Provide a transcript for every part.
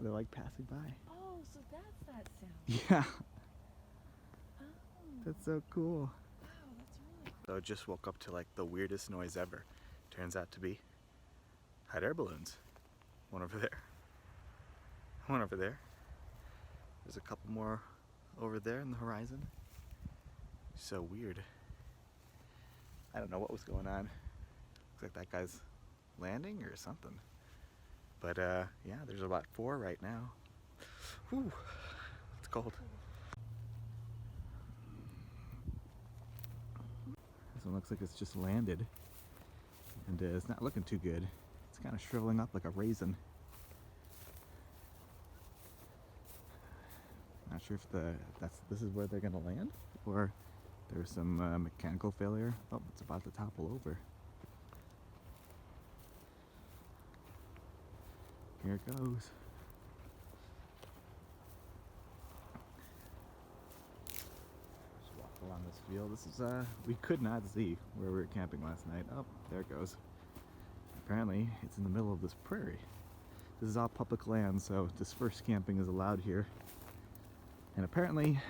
they're like passing by. Oh, so that's that sound. Yeah. Oh. That's so cool. Wow, that's really So I just woke up to like the weirdest noise ever. Turns out to be hot air balloons. One over there. One over there. There's a couple more over there in the horizon. So weird. I don't know what was going on. Looks like that guy's landing or something. But yeah, there's about 4 right now. Whew, it's cold. This one looks like it's just landed. And it's not looking too good. It's kind of shriveling up like a raisin. Not sure if this is where they're gonna land, or there's some mechanical failure. Oh, it's about to topple over. Here it goes. Just walk along this field. This is we could not see where we were camping last night. Oh, there it goes. Apparently, it's in the middle of this prairie. This is all public land, so dispersed camping is allowed here. And apparently,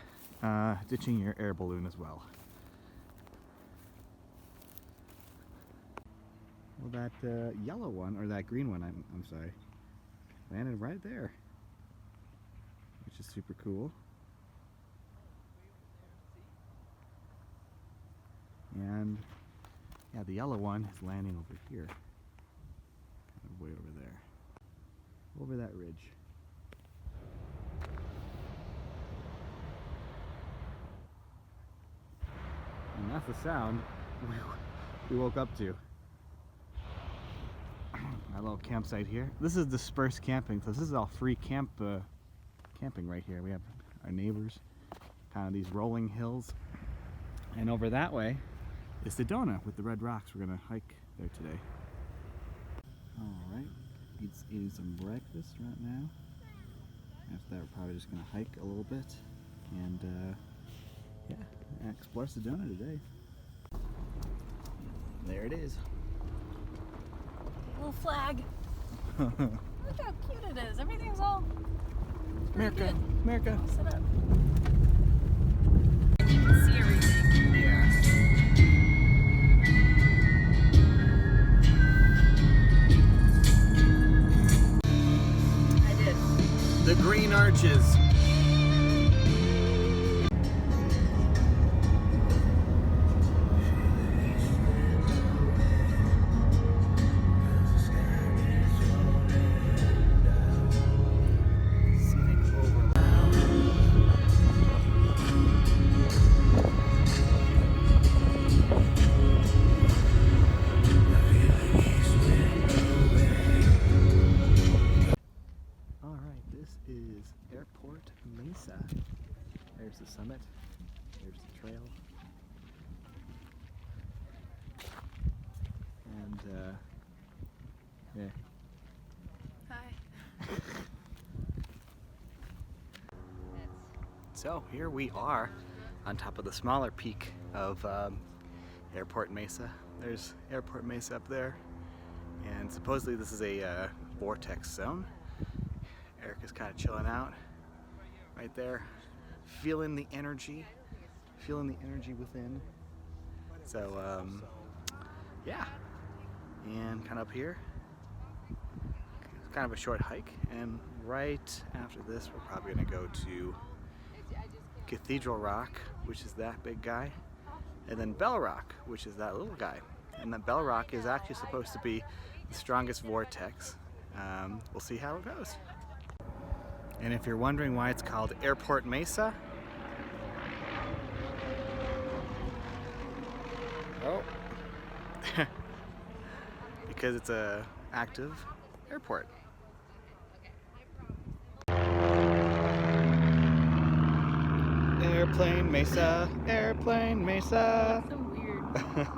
ditching your air balloon as well. Well, that yellow one, or that green one, I'm sorry, landed right there, which is super cool. And yeah, the yellow one is landing over here, kind of way over there, over that ridge. And that's the sound we woke up to. Our little campsite here. This is dispersed camping, so this is all free camping right here. We have our neighbors, kind of these rolling hills. And over that way is Sedona with the red rocks. We're gonna hike there today. Alright, eating some breakfast right now. After that, we're probably just gonna hike a little bit and yeah, explore Sedona today. There it is. little flag. Look how cute it is. Everything's all America, good. America. All set up. You can see everything. Yeah. I did. The green arches. Mesa. There's the summit, there's the trail, and yeah. Hi. So here we are on top of the smaller peak of Airport Mesa. There's Airport Mesa up there, and supposedly this is a vortex zone. Eric is kind of chilling out right there, feeling the energy within. So yeah, and kind of up here, it's kind of a short hike, and right after this we're probably gonna go to Cathedral Rock, which is that big guy, and then Bell Rock, which is that little guy. And then Bell Rock is actually supposed to be the strongest vortex. We'll see how it goes. And if you're wondering why it's called Airport Mesa, oh, because it's a active airport. Airplane Mesa, Airplane Mesa. That's so weird.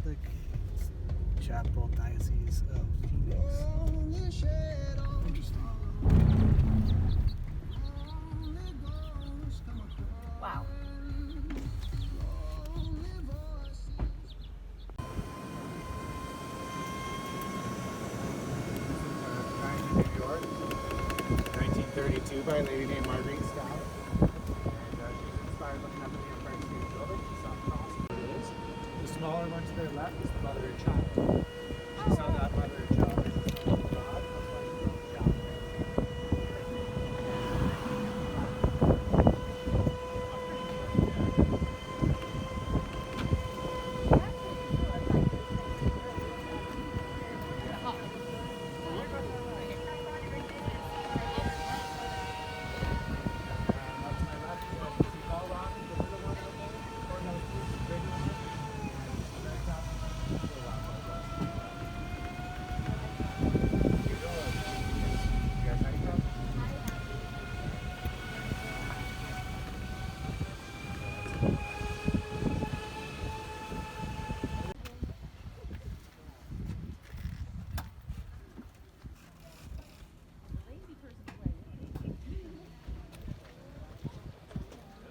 Catholic Chapel Diocese of Phoenix. Interesting. Wow. New York, 1932, by a lady named Marguerite Scott. And she was inspired looking up at the Empire State Building. She saw a cross where it is. The smaller one to their left is the mother and child. She saw that mother and child as the Son of God. That's why she wrote it down.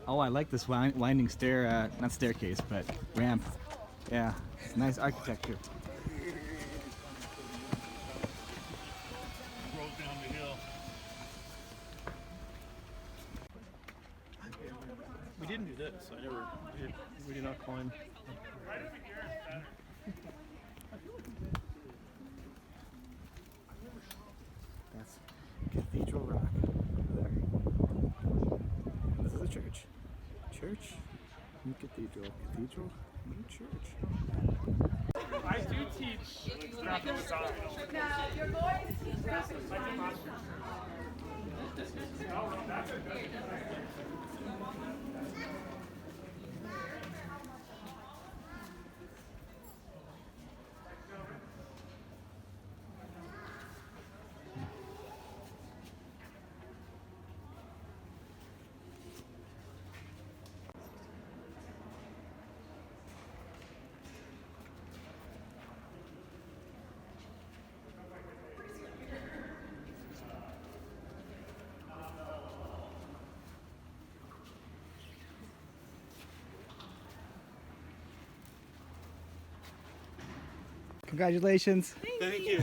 Oh, I like this winding stair, not staircase, but ramp. Yeah, it's nice architecture. Rolled down the hill. We didn't do this. We did not climb. That's Cathedral Rock over there. This is a church. Church, new cathedral. Cathedral, new church. I do teach graphic design. Now, you're going to teach graphic design. Congratulations. Thank you.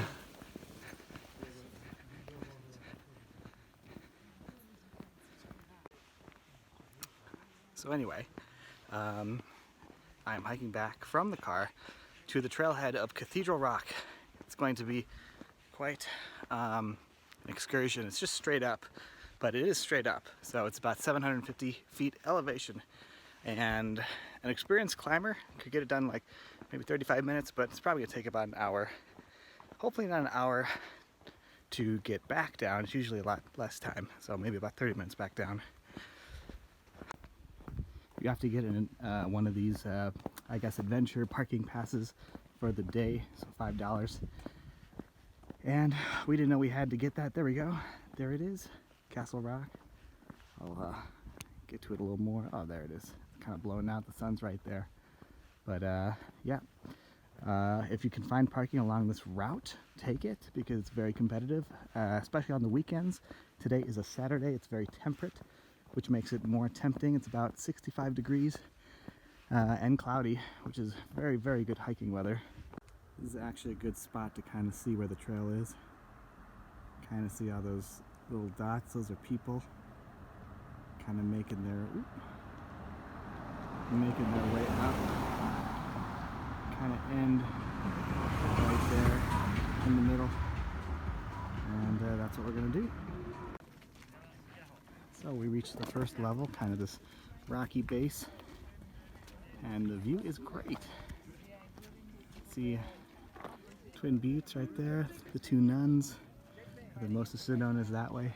So anyway, I'm hiking back from the car to the trailhead of Cathedral Rock. It's going to be quite an excursion. It's just straight up, but it is straight up. So it's about 750 feet elevation. And an experienced climber could get it done like maybe 35 minutes, but it's probably gonna take about an hour. Hopefully not an hour to get back down. It's usually a lot less time, so maybe about 30 minutes back down. You have to get in one of these, I guess, adventure parking passes for the day, so $5. And we didn't know we had to get that. There we go. There it is, Castle Rock. I'll get to it a little more. Oh, there it is. It's kind of blowing out. The sun's right there. But yeah, if you can find parking along this route, take it, because it's very competitive, especially on the weekends. Today is a Saturday. It's very temperate, which makes it more tempting. It's about 65 degrees and cloudy, which is very, very good hiking weather. This is actually a good spot to kind of see where the trail is. Kind of see all those little dots. Those are people kind of making their way up. Kind of end right there in the middle. And that's what we're going to do. So we reached the first level, kind of this rocky base, and the view is great. See Twin Buttes right there, the two nuns, the Mesa Sedona is that way.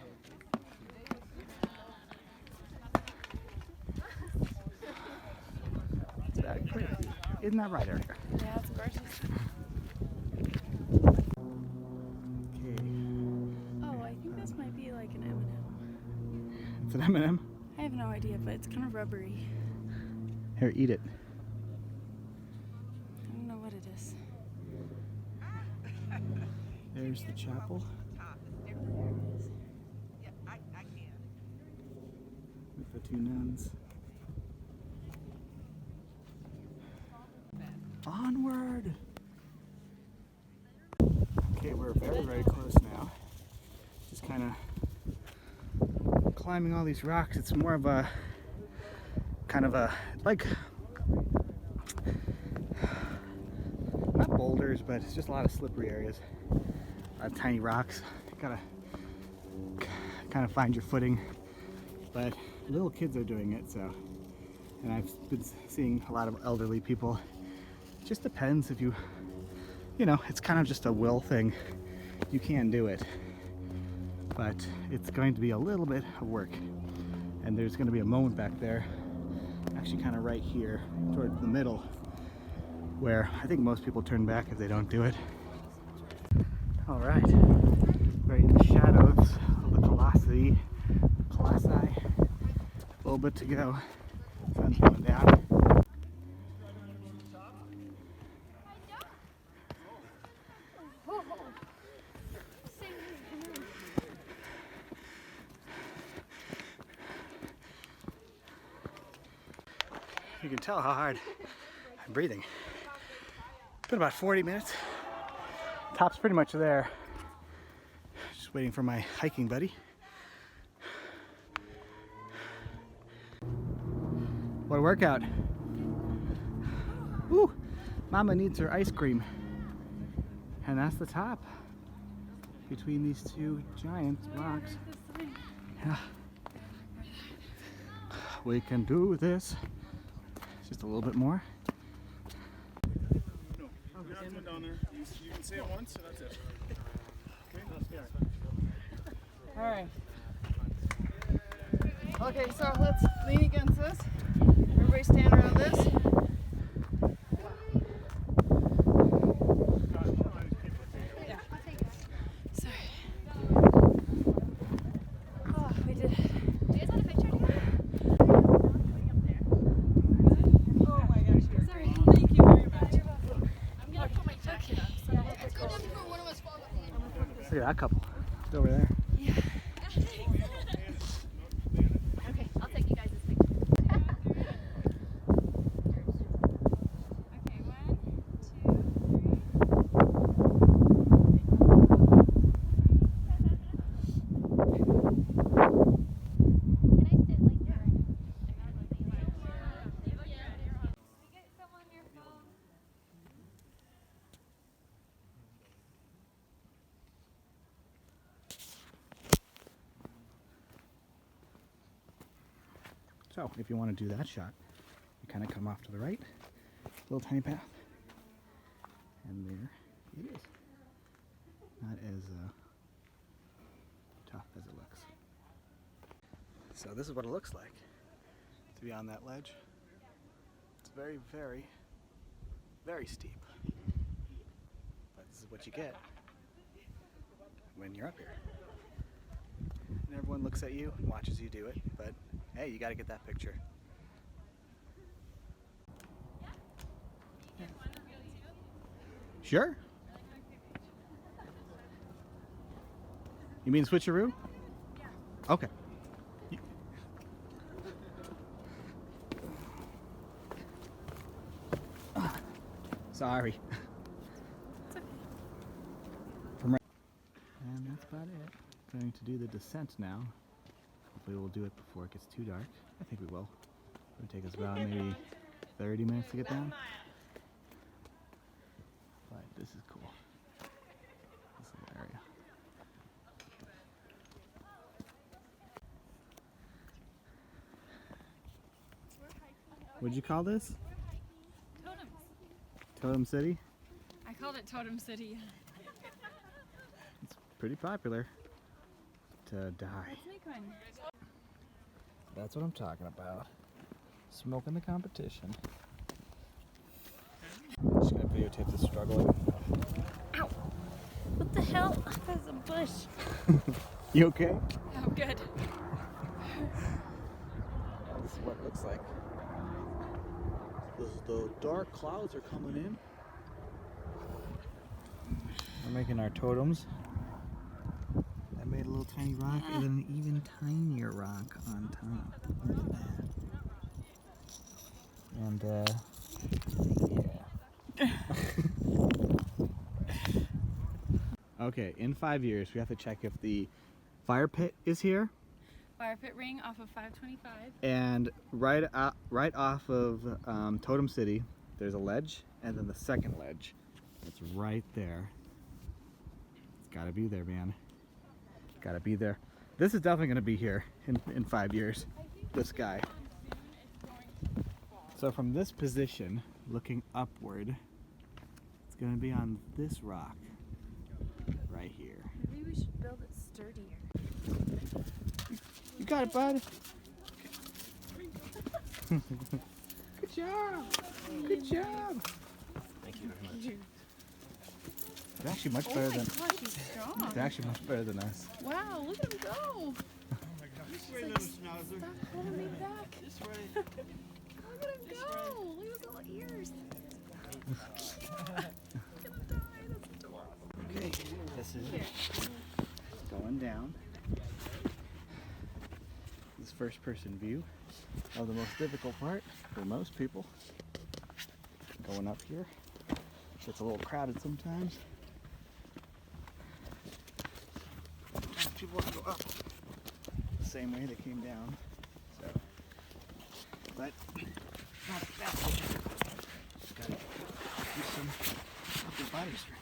Isn't that right, Erica? Yeah, it's gorgeous. Okay. Oh, I think this might be like an M&M. It's an M&M? I have no idea, but it's kind of rubbery. Here, eat it. I don't know what it There's the chapel with the two nuns. Onward! Okay, we're very close now. Just kind of climbing all these rocks. It's more of a kind of a like not boulders, but it's just a lot of slippery areas. Tiny rocks. You gotta kind of find your footing. But little kids are doing it, so. And I've been seeing a lot of elderly people. It just depends if you know, it's kind of just a will thing. You can do it, but it's going to be a little bit of work. And there's going to be a moment back there, actually kind of right here, towards the middle, where I think most people turn back if they don't do it. All right, we're in the shadows of the Colossi. A little bit to go. Sun's going down. You can tell how hard I'm breathing. It's been about 40 minutes. Top's pretty much there. Just waiting for my hiking buddy. What a workout. Woo! Mama needs her ice cream. And that's the top. Between these two giant rocks. Yeah. We can do this. Just a little bit more. No, you're not going down there. You can say it once, and that's it. Okay, that's fair. All right. Okay, so let's lean against this. Everybody stand around this. Yeah. Sorry. Oh, we did it. Do you guys want a picture together? Oh my gosh. Sorry. Thank you very much. I'm gonna put my jacket on. So let's go down before one of us falls off. Look at that couple. It's over there. Okay, I'll take you guys this picture. Okay, 1, 2, 3. Can I sit like there? Get someone your phone. So, if you want to do that shot, you kind of come off to the right, little tiny path, and there it is. Not as tough as it looks. So this is what it looks like to be on that ledge. It's very steep. But this is what you get when you're up here. And everyone looks at you and watches you do it, but hey, you gotta get that picture. Sure. You mean switcheroo? Yeah. Okay. Sorry. It's okay. And that's about it. Going to do the descent now. Hopefully we'll do it before it gets too dark. I think we will. It'll take us about maybe 30 minutes to get down. But this is cool. This little area. What'd you call this? Totems. Totem City? I called it Totem City. It's pretty popular to die. Let's make one. That's what I'm talking about. Smoking the competition. Just gonna videotape this struggling. Ow! What the hell? There's a bush. You okay? I'm good. This is what it looks like. The dark clouds are coming in. We're making our totems. I made a little tiny rock and then an even tinier rock on top. Look at that. And yeah. Okay, in 5 years we have to check if the fire pit is here. Fire pit ring off of 525. And right off of Totem City, there's a ledge, and then the second ledge. It's right there. It's gotta be there, man. Gotta be there. This is definitely gonna be here in 5 years. This guy. So from this position, looking upward, it's gonna be on this rock right here. Maybe we should build it sturdier. You got it, bud. Good job. Good job. Thank you very much. They're actually much better than. Gosh, he's strong. They're actually much better than us. Wow, look at him go. This way, little schnauzer. Stop holding me back. This way. Look at him go. Look at his little ears. He's gonna die. That's adorable. Okay, this is going down. This first-person view of the most difficult part for most people. Going up here, it's a little crowded sometimes. Sometimes people want to go up the same way they came down. So, but not that way. Gotta use some upper body strength.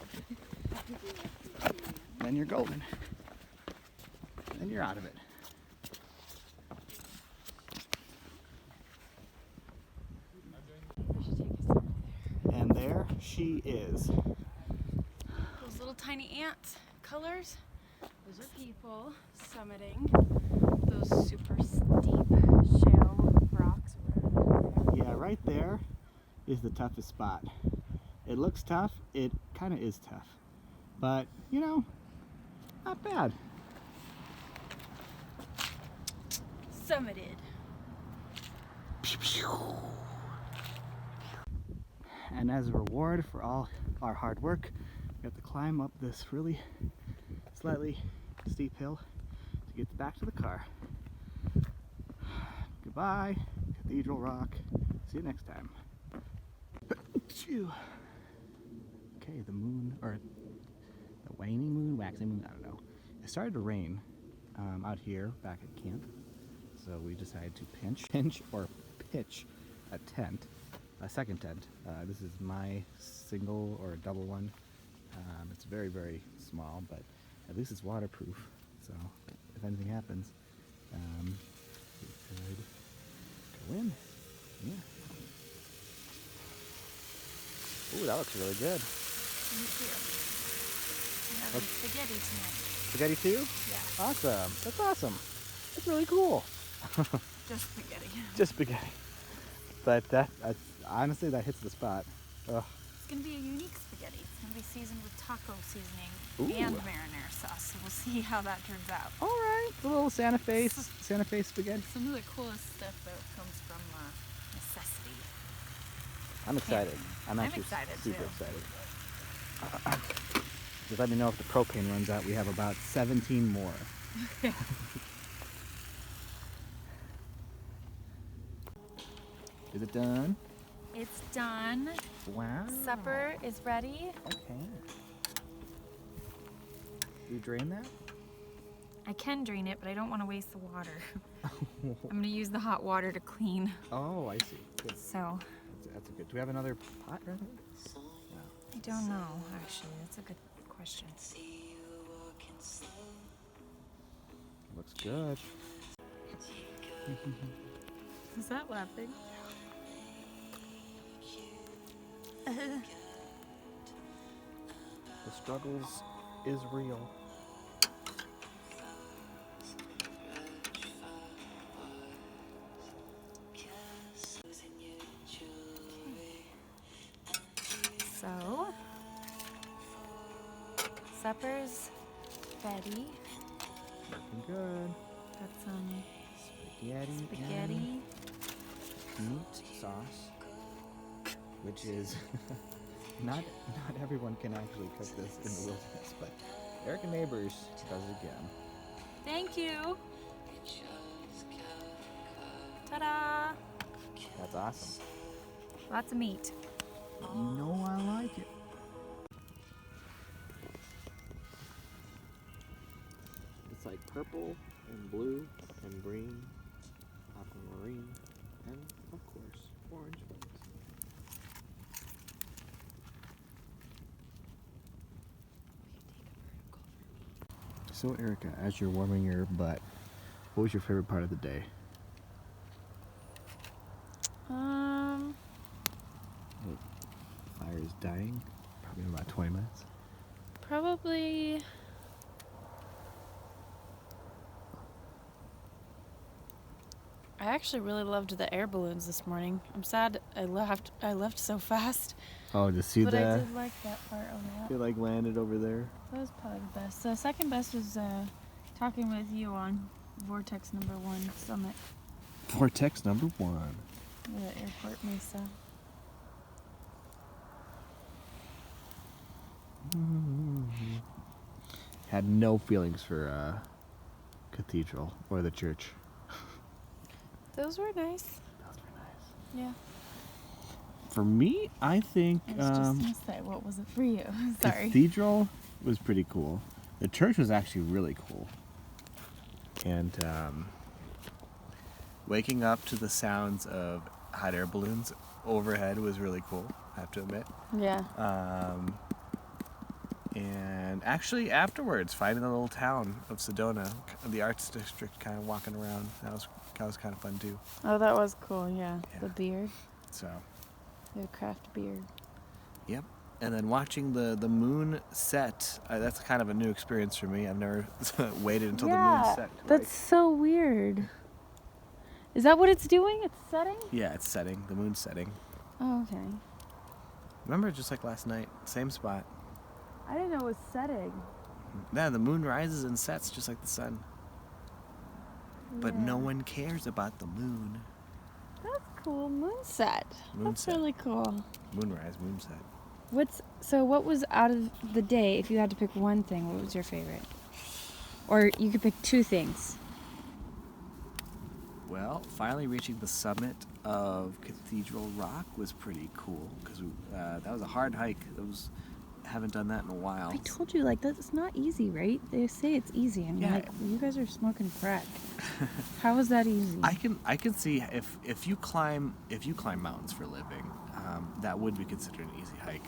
Then you're golden. Then you're out of it. And there she is. Those little tiny ant colors, those are people summiting those super steep shale rocks. Yeah, right there is the toughest spot. It looks tough, it kind of is tough. But, you know, not bad. Summited. And as a reward for all our hard work, we have to climb up this really slightly steep hill to get back to the car. Goodbye, Cathedral Rock. See you next time. Okay, the moon, or the waning moon, waxing moon, I don't know. It started to rain out here back at camp. So we decided to pitch a tent, a second tent. This is my single or double one. It's very, very small, but at least it's waterproof. So if anything happens, we could go in. Yeah. Ooh, that looks really good. Me too. We're having spaghetti tonight. Spaghetti too? Yeah. Awesome. That's awesome. That's really cool. Just spaghetti. Just spaghetti. But that honestly, that hits the spot. Ugh. It's gonna be a unique spaghetti. It's gonna be seasoned with taco seasoning Ooh. and marinara sauce. So we'll see how that turns out. All right, the little Santa Fe spaghetti. Some of the coolest stuff though comes from necessity. I'm excited. I'm actually excited, super too. excited. Just let me know if the propane runs out. We have about 17 more. Is it done? It's done. Wow. Supper is ready. Okay. You drain that? I can drain it, but I don't want to waste the water. I'm gonna use the hot water to clean. Oh, I see. Good. So That's a good. Do we have another pot right here? I don't know, actually. That's a good question. Looks good. Is that laughing? The struggles is real. So, supper's ready. Looking good. Got some Spaghetti. And meat sauce, which is not everyone can actually cook this in the wilderness, but Erica Neighbors does it again. Thank you. Ta-da! That's awesome. Lots of meat. You know I like it. It's like purple and blue and green, aquamarine, and of course, orange flakes. So Erica, as you're warming your butt, what was your favorite part of the day? Fire is dying, probably in about 20 minutes. Probably. I actually really loved the air balloons this morning. I'm sad I left so fast. Oh, to see But I that? did like that part on that. They like landed over there. That was probably the best. The second best was talking with you on Vortex #1 Summit, Vortex number 1. the airport Mesa. Had no feelings for Cathedral or the church. Those were nice. Those were nice. Yeah. For me, I think I was just gonna say, what was it for you? Sorry. Cathedral was pretty cool. The church was actually really cool. And waking up to the sounds of hot air balloons overhead was really cool, I have to admit. Yeah. And actually afterwards, finding the little town of Sedona, the arts district, kind of walking around, that was kind of fun too. Oh, that was cool. Yeah. Yeah. The beard, So, the craft beard. yep. And then watching the moon set, that's kind of a new experience for me. I've never waited until the moon set. to, That's like- so weird. Is that what it's doing? It's setting? Yeah, it's setting. The moon's setting. Oh, okay. Remember, just like last night, same spot. I didn't know it was setting. Yeah, the moon rises and sets just like the sun. But no Yeah. one cares about the moon. That's cool. Moonset. That's Moonset. really cool. Moonrise, moonset. What was out of the day, if you had to pick one thing, what was your favorite? Or you could pick two things. Well, finally reaching the summit of Cathedral Rock was pretty cool because that was a hard hike. Haven't done that in a while. I told you, like, that's not easy, right? They say it's easy. I'm Yeah. like, you guys are smoking crack. How is that easy? I can see if you climb mountains for a living, that would be considered an easy hike.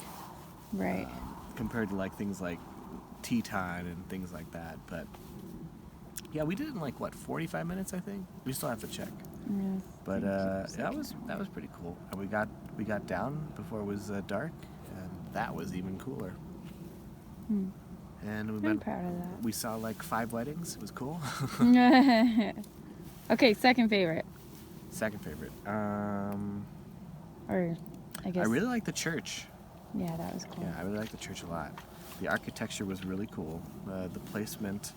Right. Compared to like things like Teton and things like that. But yeah, we did it in like what 45 minutes, I think. We still have to check. Yeah. But that was pretty cool. And we got down before it was dark, and that was even cooler. Hmm. And I'm proud of that. we saw like 5 weddings. It was cool. Okay, second favorite. Second favorite. Or, I guess. I really like the church. Yeah, that was cool. Yeah, I really like the church a lot. The architecture was really cool. The placement,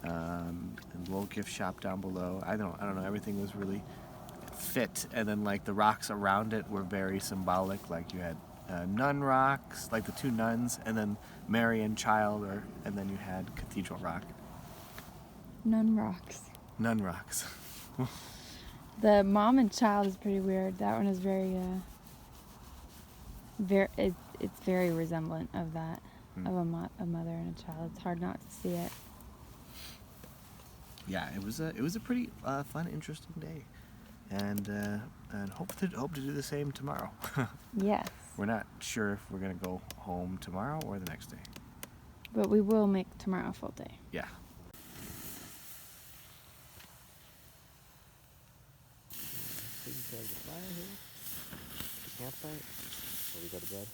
and the little gift shop down below. I don't know. Everything was really fit, and then like the rocks around it were very symbolic. Like you had nun rocks, like the 2 nuns, and then Mary and Child, and then you had Cathedral Rock. Nun rocks. Nun rocks. The mom and child is pretty weird. That one is very, it's very resemblant of that, of a mother and a child. It's hard not to see it. Yeah, it was a pretty fun, interesting day, and hope to do the same tomorrow. Yes. We're not sure if we're gonna go home tomorrow or the next day. But we will make tomorrow a full day. Yeah. Taking care of the fire here, the campsite, before we go to bed.